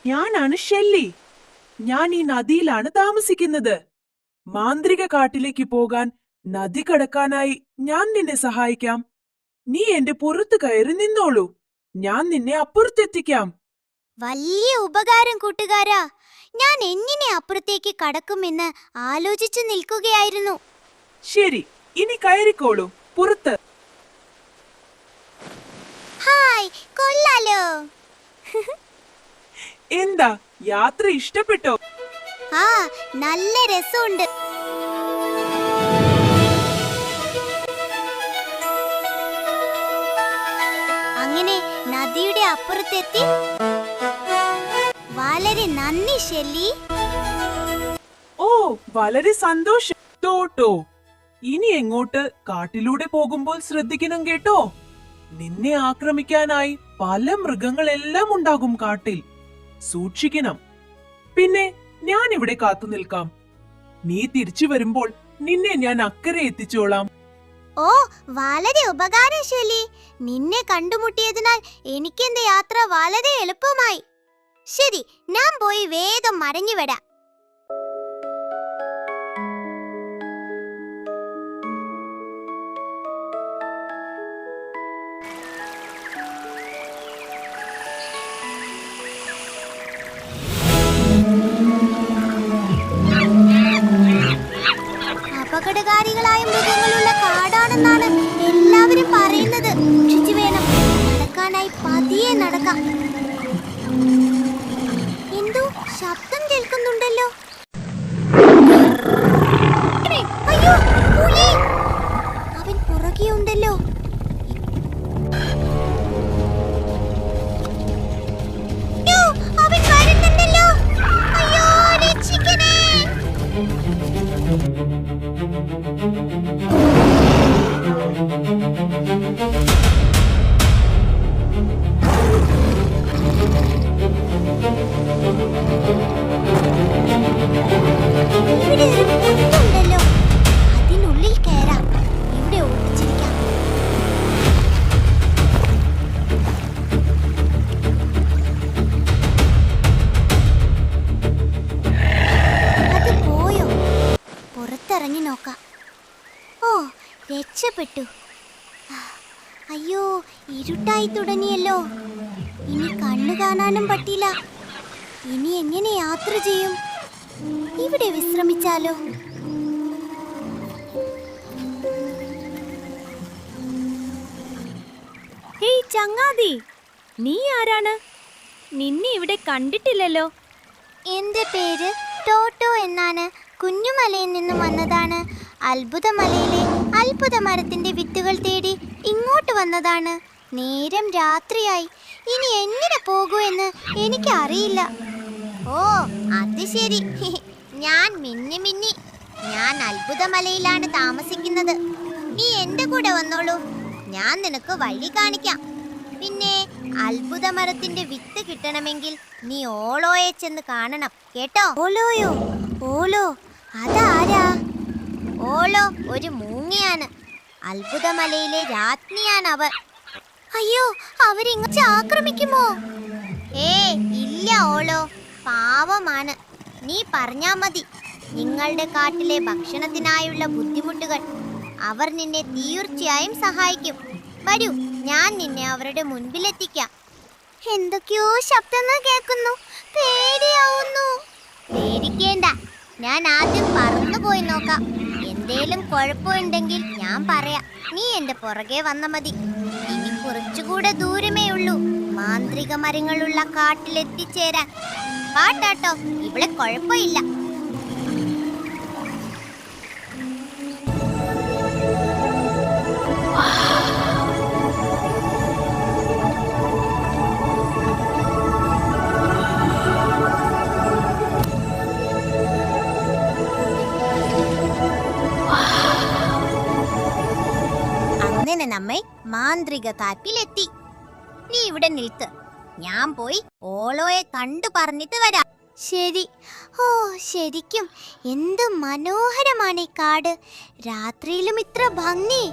ഞാനാണ് ഷെല്ലി. ഞാൻ ഈ നദിയിലാണ് താമസിക്കുന്നത്. മാന്ത്രിക കാട്ടിലേക്ക് പോകാൻ നദി കടക്കാനായി ഞാൻ നിന്നെ സഹായിക്കാം. നീ എന്റെ പുറത്ത് കയറി നിന്നോളൂ. ഞാൻ നിന്നെ അപ്പുറത്തെത്തിക്കാം. വലിയ ഉപകാരം കൂട്ടുകാരാ. ഞാൻ എങ്ങനെ അപ്പുറത്തേക്ക് കടക്കുമെന്ന് ആലോചിച്ചു നിൽക്കുകയായിരുന്നു. ശരി, ഇനി കയറിക്കോളൂ പുറത്ത്. ഹായ്, കൊള്ളാലോ. എന്താ, യാത്ര ഇഷ്ടപ്പെട്ടോ? ആ, നല്ല രസമുണ്ട്. അങ്ങനെ നദിയുടെ അപ്പുറത്തെത്തി. വളരെ നന്ദി ഷെല്ലി. ഓ, വളരെ സന്തോഷം ടോട്ടോ. ഇനി എങ്ങോട്ട് കാട്ടിലൂടെ പോകുമ്പോൾ ശ്രദ്ധിക്കണം കേട്ടോ. നിന്നെ ആക്രമിക്കാനായി പല മൃഗങ്ങളെല്ലാം ഉണ്ടാകും കാട്ടിൽ. സൂക്ഷിക്കണം. പിന്നെ ഞാൻ ഇവിടെ കാത്തു നിൽക്കാം. നീ തിരിച്ചു വരുമ്പോൾ നിന്നെ ഞാൻ അക്കരെ എത്തിച്ചോളാം. ഓ, വളരെ ഉപകാരം ഷെല്ലി. നിന്നെ കണ്ടുമുട്ടിയതിനാൽ എനിക്കെന്റെ യാത്ര വളരെ എളുപ്പമായി. ശരി, ഞാൻ പോയി വേഗം മടങ്ങി വരാം. അപകടകാരികളായ മൃഗങ്ങളുള്ള കാടാണെന്നാണ് എല്ലാവരും പറയുന്നത്. സൂക്ഷിച്ചു വേണം. നടക്കാനായി പതിയെ നടക്കാം. എന്തോ ശബ്ദം കേൾക്കുന്നുണ്ടല്ലോ. അയ്യോ, പുലി! അവൻ പുറകെ ഉണ്ടല്ലോ. അവൻ വരുന്നുണ്ടല്ലോ. അയ്യോ, രക്ഷിക്കണേ! ഇവിടെ ഒരു കുത്തുണ്ടല്ലോ. അതിനുള്ളിൽ കയറാം. ഇവിടെ ഒളിച്ചിരിക്കാം. അത് പോയോ? പുറത്തിറങ്ങി നോക്കാം. ഓ, രക്ഷപ്പെട്ടു. അയ്യോ, ഇരുട്ടായി തുടങ്ങിയല്ലോ. ഇനി കണ്ണു കാണാനും പറ്റില്ല. ഇനി എങ്ങനെ യാത്ര ചെയ്യും? ഇവിടെ വിശ്രമിച്ചാലോ? ഹേയ് ചങ്ങാതി, നീ ആരാണ്? നിന്നെ ഇവിടെ കണ്ടിട്ടില്ലല്ലോ. എന്റെ പേര് ടോട്ടോ എന്നാണ്. കുഞ്ഞുമലയിൽ നിന്നും വന്നതാണ്. അത്ഭുതമലയിലെ അത്ഭുത മരത്തിന്റെ വിത്തുകൾ തേടി ഇങ്ങോട്ട് വന്നതാണ്. നേരം രാത്രിയായി. ഇനി എങ്ങനെ പോകൂ എന്ന് എനിക്കറിയില്ല. ഓ, അത് ശരി. ഞാൻ മിന്നി. ഞാൻ അത്ഭുതമലയിലാണ് താമസിക്കുന്നത്. നീ എന്റെ കൂടെ വന്നോളൂ. ഞാൻ നിനക്ക് വഴി കാണിക്കാം. പിന്നെ അത്ഭുത മരത്തിന്റെ വിത്ത് കിട്ടണമെങ്കിൽ നീ ഓളോയെ ചെന്ന് കാണണം കേട്ടോ. ഓലോയോ? ഓലോ അതാരാ? ഓളോ ഒരു മൂങ്ങയാണ്. അത്ഭുതമലയിലെ രാജ്ഞിയാണ് അവർ. അയ്യോ, അവരിങ്ങോട്ട് ആക്രമിക്കുമോ? ഇല്ല ഓളോ, പാവമാണ്. നീ പറഞ്ഞാ മതി നിങ്ങളുടെ കാട്ടിലെ ഭക്ഷണത്തിനായുള്ള ബുദ്ധിമുട്ടുകൾ. അവർ നിന്നെ തീർച്ചയായും സഹായിക്കും. വരൂ, ഞാൻ നിന്നെ അവരുടെ മുൻപിലെത്തിക്കാം. എന്തൊക്കെയോ ശബ്ദങ്ങൾ കേൾക്കുന്നു. പേടിയാവുന്നു. പേടിക്കേണ്ട, ഞാൻ ആദ്യം പറന്നുപോയി നോക്കാം. എന്തേലും കുഴപ്പമുണ്ടെങ്കിൽ ഞാൻ പറയാം. നീ എന്റെ പുറകെ വന്ന മതി. ഇനി കുറച്ചുകൂടെ ദൂരമേ ഉള്ളൂ മാന്ത്രിക മരങ്ങളുള്ള കാട്ടിലെത്തിച്ചേരാൻ. പാട്ടാട്ടോ, ഇവിടെ കുഴപ്പമില്ല. അങ്ങനെ നമ്മെ മാന്ത്രിക കാട്ടിലെത്തി. നീ ഇവിടെ നിൽക്ക്, ഞാൻ പോയി ഓളോയെ കണ്ടു പറഞ്ഞിട്ട് വരാം. ശരി. ഓ, ശരിക്കും എന്ത് മനോഹരമാണ് ഈ കാട്. രാത്രിയിലും ഇത്ര ഭംഗി.